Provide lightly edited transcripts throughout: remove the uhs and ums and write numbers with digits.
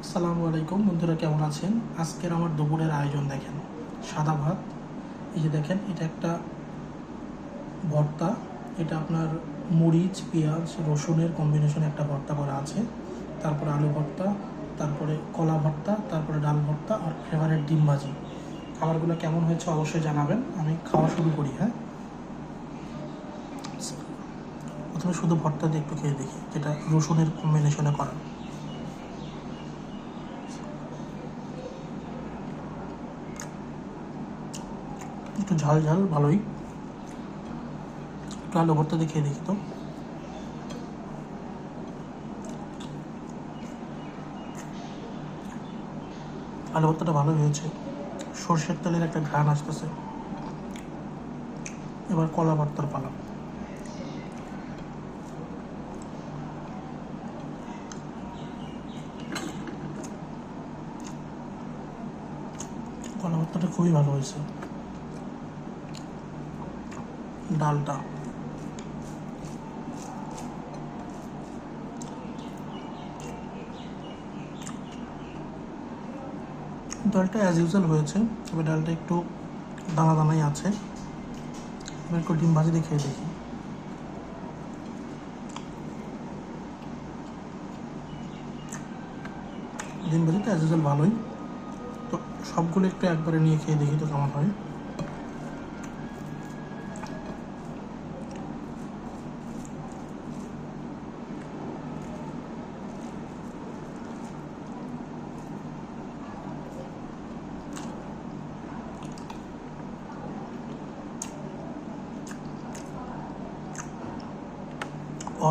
আসসালামু আলাইকুম বন্ধুরা, কেমন আছেন? আজকের আমার দুপুরের আয়োজন দেখেন, সাদা ভাত, এই যে দেখেন এটা একটা ভর্তা, এটা আপনার মরিচ পেঁয়াজ রসুনের কম্বিনেশনে একটা ভর্তা করা আছে, তারপরে আলু ভর্তা, তারপরে কলা ভর্তা, তারপরে ডাল ভর্তা আর ফেভারিট ডিম ভাজি। খাবারগুলো কেমন হয়েছে অবশ্যই জানাবেন। আমি খাওয়া শুরু করি। হ্যাঁ, প্রথমে শুধু ভর্তা দিয়ে একটু খেয়ে দেখি, যেটা রসুনের কম্বিনেশনে করা। একটু ঝাল ঝাল ভালোই। একটু আলু ভর্তা দিয়ে খেয়ে দেখি তো। আলু ভর্তাটা ভালোই হয়েছে, সর্ষের তেলের একটা ঘ্রাণ আসতেছে। এবার কলা ভর্তার পালা। কলা ভর্তাটা খুবই ভালো হয়েছে। ডালটা ডালটা অ্যাজ ইউজুয়াল হয়েছে, তবে ডালটা একটু দানা দানাই আছে। এবার একটু ডিম ভাজি দিয়ে খেয়ে দেখি। ডিম ভাজিটা অ্যাজ ইউজুয়াল ভালোই। তো সবগুলো একটু একবারে নিয়ে খেয়ে দেখি তো কেমন হয়।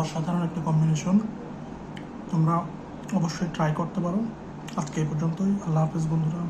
অসাধারণ একটা কম্বিনেশন, তোমরা অবশ্যই ট্রাই করতে পারো। আজকে এই পর্যন্তই। আল্লাহ হাফেজ বন্ধুরা।